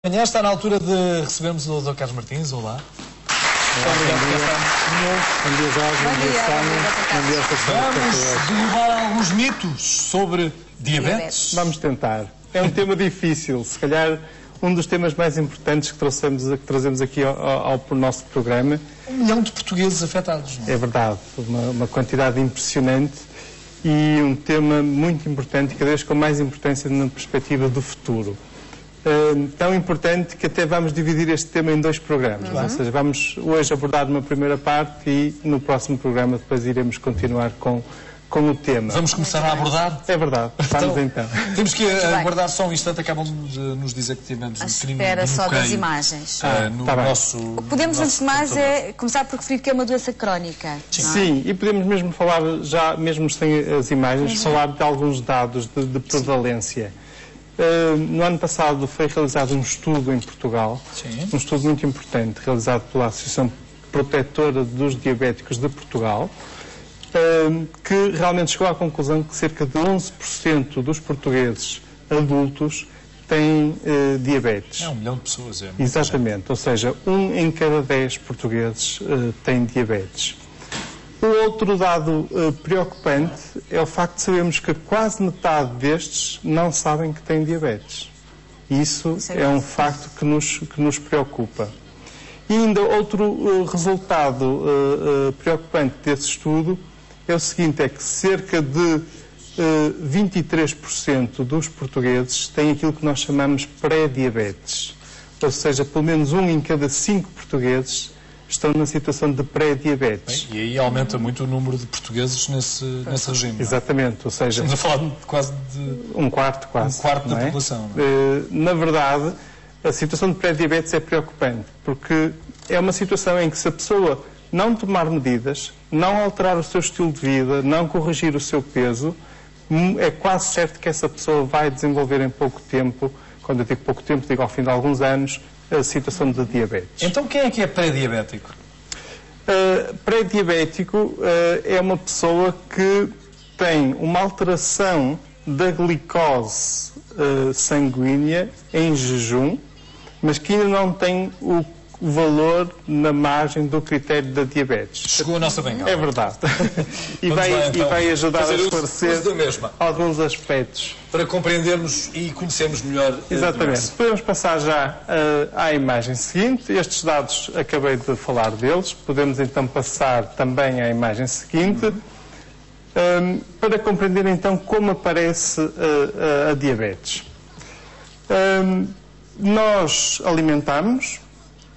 Amanhã está na altura de recebermos o Dr. Carlos Martins. Olá. Bom dia, Jorge. Bom dia, Sónia. Vamos derrubar alguns mitos sobre diabetes. Vamos tentar. É um tema difícil. Se calhar um dos temas mais importantes que trazemos aqui ao nosso programa. 1 milhão de portugueses afetados. Não é? É verdade. Uma quantidade impressionante e um tema muito importante e cada vez com mais importância na perspectiva do futuro. Tão importante que até vamos dividir este tema em 2 programas. Ou seja, vamos hoje abordar uma primeira parte e no próximo programa depois iremos continuar com o tema. Vamos começar a abordar? É verdade. Vamos então. Temos que aguardar só um instante. Acabam de nos dizer que tivemos um crime de espera só bloqueio das imagens. no tá nosso... Podemos, antes de mais, começar por referir que é uma doença crónica. Sim, e podemos mesmo falar, já mesmo sem as imagens, falar de alguns dados de prevalência. No ano passado foi realizado um estudo em Portugal, um estudo muito importante, realizado pela Associação Protetora dos Diabéticos de Portugal, que realmente chegou à conclusão que cerca de 11% dos portugueses adultos têm diabetes. É 1 milhão de pessoas, é. Exatamente, ou seja, 1 em cada 10 portugueses tem diabetes. O outro dado preocupante é o facto de sabermos que quase metade destes não sabem que têm diabetes. Isso é um facto que nos preocupa. E ainda outro resultado preocupante desse estudo é o seguinte, é que cerca de 23% dos portugueses têm aquilo que nós chamamos pré-diabetes. Ou seja, pelo menos 1 em cada 5 portugueses estão na situação de pré-diabetes. E aí aumenta muito o número de portugueses nesse regime. Exatamente, ou seja... Estamos a falar de quase de... Um quarto, quase. Um quarto da população. Não é? Na verdade, a situação de pré-diabetes é preocupante, porque é uma situação em que se a pessoa não tomar medidas, não alterar o seu estilo de vida, não corrigir o seu peso, é quase certo que essa pessoa vai desenvolver em pouco tempo, quando eu digo pouco tempo, digo ao fim de alguns anos, a situação de diabetes. Então quem é que é pré-diabético? Pré-diabético é uma pessoa que tem uma alteração da glicose sanguínea em jejum, mas que ainda não tem o valor na margem do critério da diabetes. Chegou a nossa bengala. É verdade. e vai ajudar a esclarecer alguns aspectos. Para compreendermos e conhecermos melhor. Exatamente. Podemos passar já à imagem seguinte. Estes dados acabei de falar deles. Podemos então passar também à imagem seguinte. Para compreender então como aparece a diabetes. Nós alimentamos.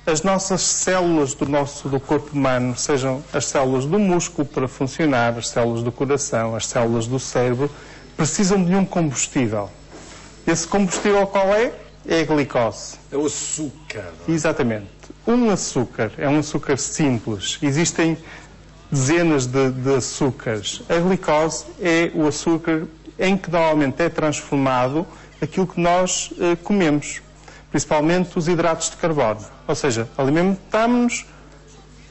As nossas células do corpo humano, sejam as células do músculo para funcionar, as células do coração, as células do cérebro, precisam de um combustível. Esse combustível qual é? É a glicose. É o açúcar. Exatamente. Um açúcar é um açúcar simples. Existem dezenas de açúcares. A glicose é o açúcar em que normalmente é transformado aquilo que nós comemos. Principalmente os hidratos de carbono. Ou seja, alimentamos-nos,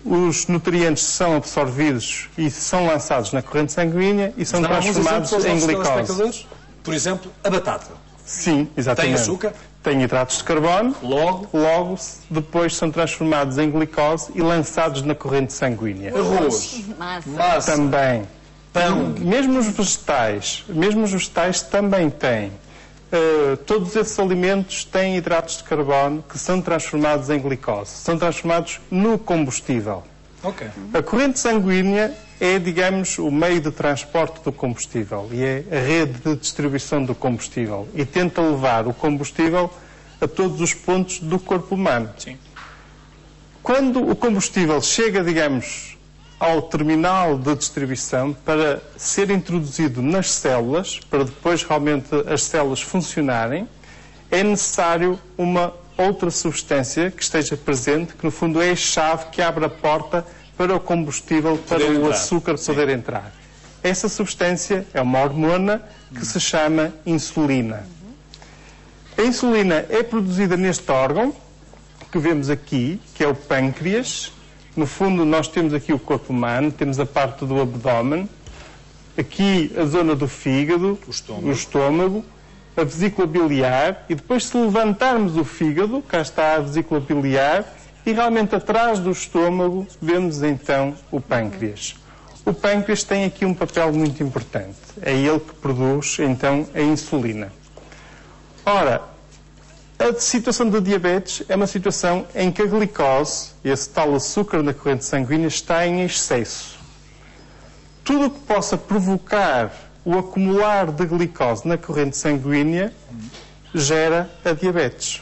os nutrientes são absorvidos e são lançados na corrente sanguínea e são transformados em glicose. Por exemplo, a batata. Sim, exatamente. Tem açúcar? Tem hidratos de carbono. Logo, depois são transformados em glicose e lançados na corrente sanguínea. Arroz. Massa. Também. Pão. Mesmo os vegetais também têm. Todos esses alimentos têm hidratos de carbono que são transformados em glicose, são transformados no combustível. Okay. A corrente sanguínea é, digamos, o meio de transporte do combustível e é a rede de distribuição do combustível e tenta levar o combustível a todos os pontos do corpo humano. Sim. Quando o combustível chega, digamos, ao terminal de distribuição para ser introduzido nas células, para depois realmente as células funcionarem, é necessário uma outra substância que esteja presente, que no fundo é a chave que abre a porta para o combustível, para o açúcar poder entrar. Essa substância é uma hormona que se chama insulina. A insulina é produzida neste órgão, que vemos aqui, que é o pâncreas. No fundo, nós temos aqui o corpo humano, temos a parte do abdômen, aqui a zona do fígado, o estômago, a vesícula biliar e depois, se levantarmos o fígado, cá está a vesícula biliar, e realmente atrás do estômago vemos então o pâncreas. O pâncreas tem aqui um papel muito importante. É ele que produz então a insulina. Ora, a situação do diabetes é uma situação em que a glicose, esse tal açúcar na corrente sanguínea, está em excesso. Tudo o que possa provocar o acumular de glicose na corrente sanguínea gera a diabetes.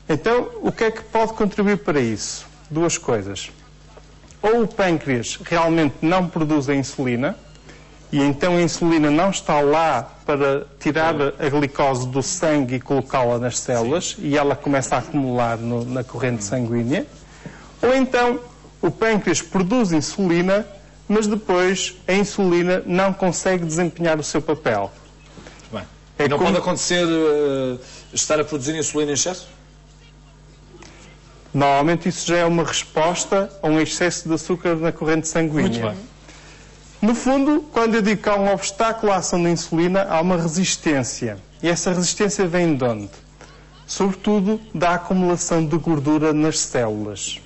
Então, o que é que pode contribuir para isso? Duas coisas. Ou o pâncreas realmente não produz a insulina, e então a insulina não está lá para tirar a glicose do sangue e colocá-la nas células, e ela começa a acumular na corrente sanguínea. Ou então o pâncreas produz insulina, mas depois a insulina não consegue desempenhar o seu papel. Muito bem. Não pode acontecer estar a produzir insulina em excesso? Normalmente isso já é uma resposta a um excesso de açúcar na corrente sanguínea. Muito bem. No fundo, quando eu digo que há um obstáculo à ação da insulina, há uma resistência. E essa resistência vem de onde? Sobretudo da acumulação de gordura nas células.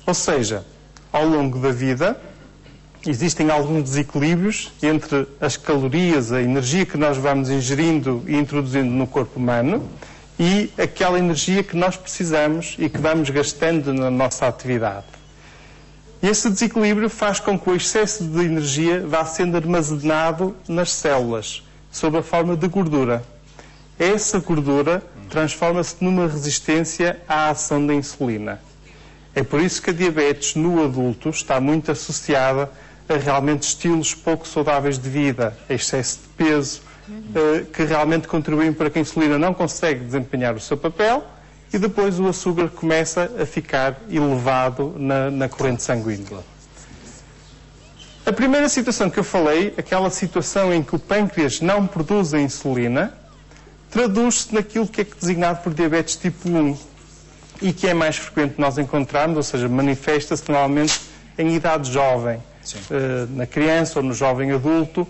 Ou seja, ao longo da vida, existem alguns desequilíbrios entre as calorias, a energia que nós vamos ingerindo e introduzindo no corpo humano e aquela energia que nós precisamos e que vamos gastando na nossa atividade. Esse desequilíbrio faz com que o excesso de energia vá sendo armazenado nas células, sob a forma de gordura. Essa gordura transforma-se numa resistência à ação da insulina. É por isso que a diabetes no adulto está muito associada a realmente estilos pouco saudáveis de vida, a excesso de peso, que realmente contribuem para que a insulina não consegue desempenhar o seu papel e depois o açúcar começa a ficar elevado na corrente sanguínea. A primeira situação que eu falei, aquela situação em que o pâncreas não produz a insulina, traduz-se naquilo que é designado por diabetes tipo 1 e que é mais frequente nós encontrarmos, ou seja, manifesta-se normalmente em idade jovem, na criança ou no jovem adulto,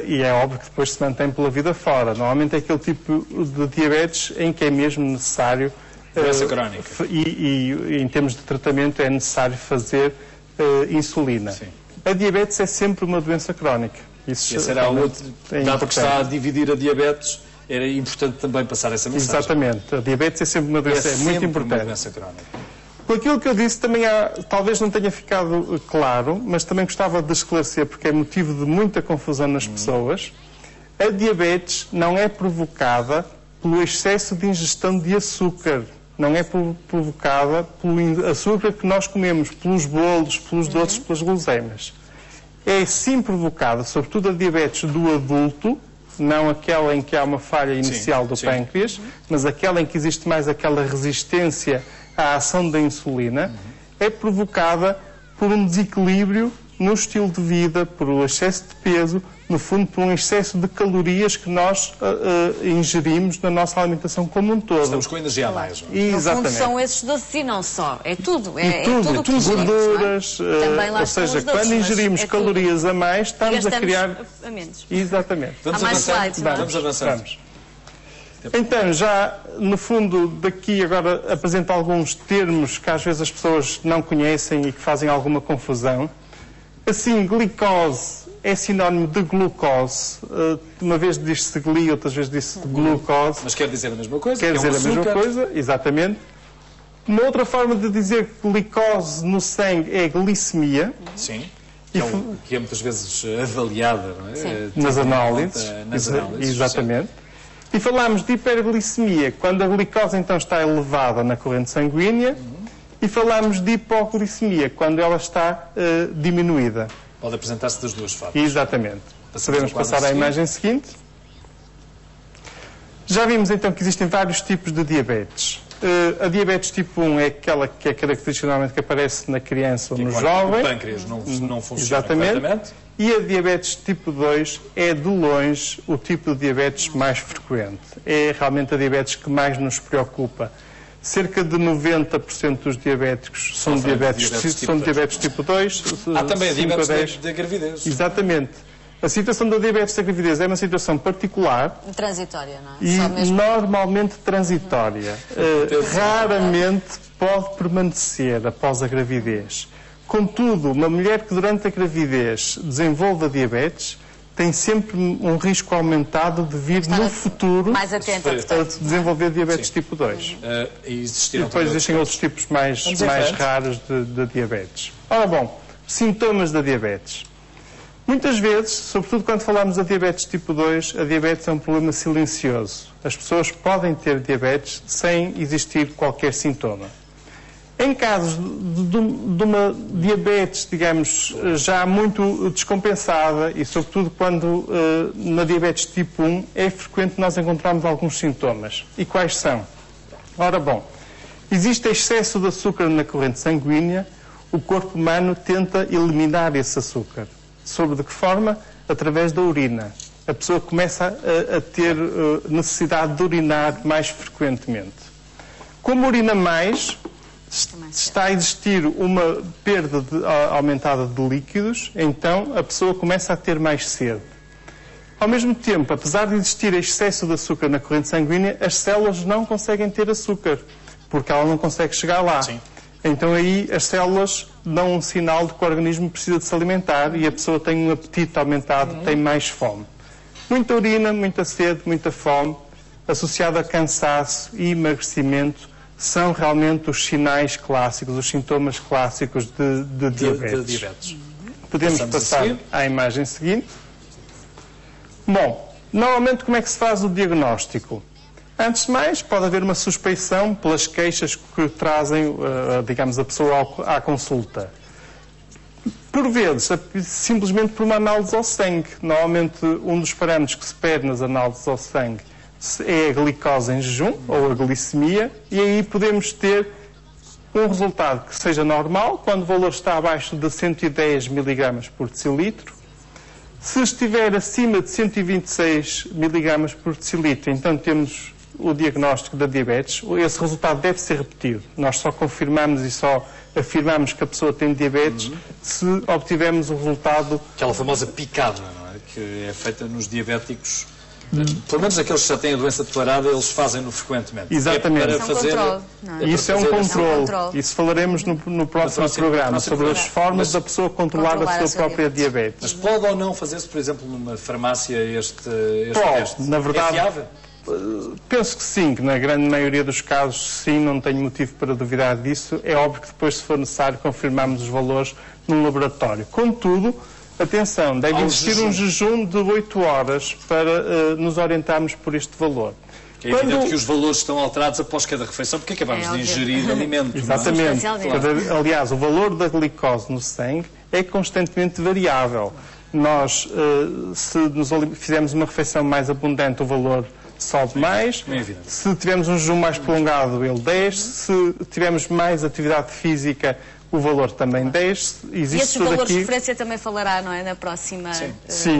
e é óbvio que depois se mantém pela vida fora. Normalmente é aquele tipo de diabetes em que é mesmo necessário doença crónica. E em termos de tratamento é necessário fazer insulina. Sim. A diabetes é sempre uma doença crónica. Isso será outro. Dado que está a dividir a diabetes, era importante também passar essa mensagem. Exatamente. A diabetes é sempre uma doença muito importante. Uma doença crónica. Por aquilo que eu disse, também talvez não tenha ficado claro, mas também gostava de esclarecer, porque é motivo de muita confusão nas pessoas. A diabetes não é provocada pelo excesso de ingestão de açúcar. Não é provocada pelo açúcar que nós comemos, pelos bolos, pelos doces, pelas guloseimas. É sim provocada, sobretudo a diabetes do adulto, não aquela em que há uma falha inicial do pâncreas, mas aquela em que existe mais aquela resistência à ação da insulina, é provocada por um desequilíbrio no estilo de vida, por um excesso de peso, no fundo por um excesso de calorias que nós ingerimos na nossa alimentação como um todo. Estamos com energia a mais. Não? Exatamente. No fundo são esses doces e não só. É tudo. É tudo que gorduras. Também lá ou seja, os doces, quando ingerimos calorias tudo. a mais, estamos a criar... a menos. Exatamente. Vamos avançar. Então, já no fundo daqui agora apresento alguns termos que às vezes as pessoas não conhecem e que fazem alguma confusão. Assim, glicose é sinónimo de glucose. Uma vez diz-se gli, outras vezes diz-se glucose. Mas quer dizer a mesma coisa? Quer dizer a mesma coisa, exatamente. Uma outra forma de dizer glicose no sangue é glicemia. Sim. Que é muitas vezes avaliada, não é? Nas análises. Exatamente. E falamos de hiperglicemia, quando a glicose então está elevada na corrente sanguínea, e falamos de hipoglicemia, quando ela está diminuída. Pode apresentar-se das duas formas. Exatamente. Podemos passar à imagem seguinte. Já vimos então que existem vários tipos de diabetes. A diabetes tipo 1 é aquela que é característica normalmente que aparece na criança ou no jovem. O pâncreas não funciona corretamente. E a diabetes tipo 2 é, de longe, o tipo de diabetes mais frequente. É realmente a diabetes que mais nos preocupa. Cerca de 90% dos diabéticos são diabetes tipo 2. Há também a diabetes da gravidez. Exatamente. A situação da diabetes da gravidez é uma situação particular Transitória, não é? e Só mesmo... normalmente transitória. Raramente pode permanecer após a gravidez. Contudo, uma mulher que durante a gravidez desenvolva diabetes tem sempre um risco aumentado de vir no futuro mais atenta, a desenvolver diabetes tipo 2. E depois existem outros tipos mais raros de diabetes. Ora bom, sintomas da diabetes. Muitas vezes, sobretudo quando falamos da diabetes tipo 2, a diabetes é um problema silencioso. As pessoas podem ter diabetes sem existir qualquer sintoma. Em casos de uma diabetes, digamos, já muito descompensada e, sobretudo, quando na diabetes tipo 1 é frequente nós encontrarmos alguns sintomas. E quais são? Ora bom, existe excesso de açúcar na corrente sanguínea, o corpo humano tenta eliminar esse açúcar. Sob de que forma? Através da urina. A pessoa começa a ter necessidade de urinar mais frequentemente. Como urina mais, está a existir uma perda aumentada de líquidos, então a pessoa começa a ter mais sede. Ao mesmo tempo, apesar de existir excesso de açúcar na corrente sanguínea, as células não conseguem ter açúcar, porque ela não consegue chegar lá. Sim. Então aí as células dão um sinal de que o organismo precisa de se alimentar e a pessoa tem um apetite aumentado, tem mais fome. Muita urina, muita sede, muita fome, associada a cansaço e emagrecimento, são realmente os sinais clássicos, os sintomas clássicos de diabetes. Podemos passar à imagem seguinte. Bom, normalmente como é que se faz o diagnóstico? Antes de mais, pode haver uma suspeição pelas queixas que trazem, digamos, a pessoa à consulta. Por vezes, simplesmente por uma análise ao sangue. Normalmente, um dos parâmetros que se pede nas análises ao sangue é a glicose em jejum, ou a glicemia, e aí podemos ter um resultado que seja normal, quando o valor está abaixo de 110 mg por decilitro. Se estiver acima de 126 mg por decilitro, então temos o diagnóstico da diabetes. Esse resultado deve ser repetido. Nós só confirmamos e só afirmamos que a pessoa tem diabetes se obtivermos o resultado... Aquela famosa picada, não é? Que é feita nos diabéticos. Pelo menos aqueles que já têm a doença declarada, eles fazem-no frequentemente. Exatamente. É para fazer... Isso é um controle. Isso falaremos no próximo programa, sobre as formas da pessoa controlar a sua própria diabetes. Mas pode ou não fazer-se, por exemplo, numa farmácia este teste? Na verdade, é fiável? Penso que sim, que na grande maioria dos casos sim, não tenho motivo para duvidar disso. É óbvio que depois, se for necessário, confirmarmos os valores num laboratório. Contudo, atenção, deve existir um jejum de 8 horas para nos orientarmos por este valor. É evidente que os valores estão alterados após cada refeição, porque acabamos de ingerir alimento. Exatamente. Aliás, o valor da glicose no sangue é constantemente variável. Nós, se fizermos uma refeição mais abundante, o valor sobe mais. Se tivermos um jejum mais prolongado, ele desce. Se tivermos mais atividade física, o valor também desce. Existe e esses valores de referência também falará, não é? Na próxima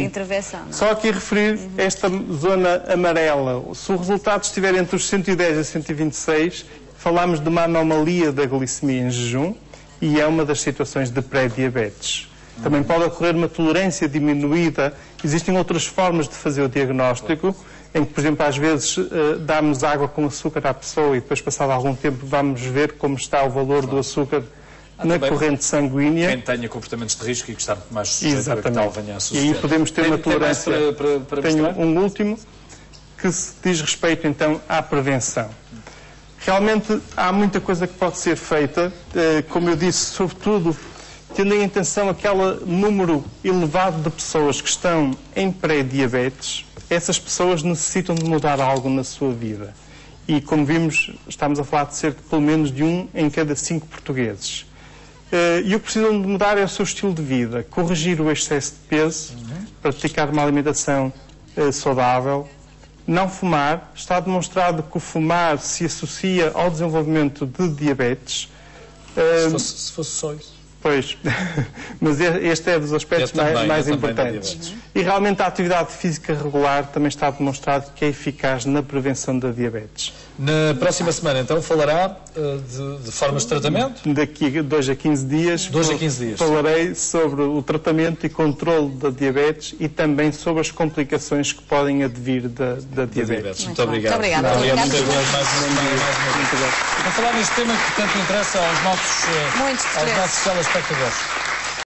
intervenção. Não é? Só aqui referir esta zona amarela. Se o resultado estiver entre os 110 e 126, falamos de uma anomalia da glicemia em jejum e é uma das situações de pré-diabetes. Também pode ocorrer uma tolerância diminuída. Existem outras formas de fazer o diagnóstico, em que, por exemplo, às vezes damos água com açúcar à pessoa e depois, passado algum tempo, vamos ver como está o valor do açúcar na corrente sanguínea. Quem tenha comportamentos de risco e que está muito mais sujeito a que tal venha a suceder. E aí podemos ter uma tolerância. Tenho um último que se diz respeito, então, à prevenção. Realmente há muita coisa que pode ser feita, como eu disse, sobretudo tendo em atenção aquele número elevado de pessoas que estão em pré-diabetes. Essas pessoas necessitam de mudar algo na sua vida. E, como vimos, estamos a falar de cerca de pelo menos de 1 em cada 5 portugueses. E o que precisam de mudar é o seu estilo de vida, corrigir o excesso de peso, praticar uma alimentação saudável, não fumar. Está demonstrado que o fumar se associa ao desenvolvimento de diabetes. Se fosse só isso? Pois, mas este é dos aspectos mais importantes. E realmente a atividade física regular também está demonstrado que é eficaz na prevenção da diabetes. Na próxima semana, então, falará de formas de tratamento? Daqui a 2 a 15 dias, falarei sobre o tratamento e controle da diabetes e também sobre as complicações que podem advir da diabetes. Muito obrigado. Muito obrigado. Vamos falar neste tema que tanto interessa aos nossos telespectadores.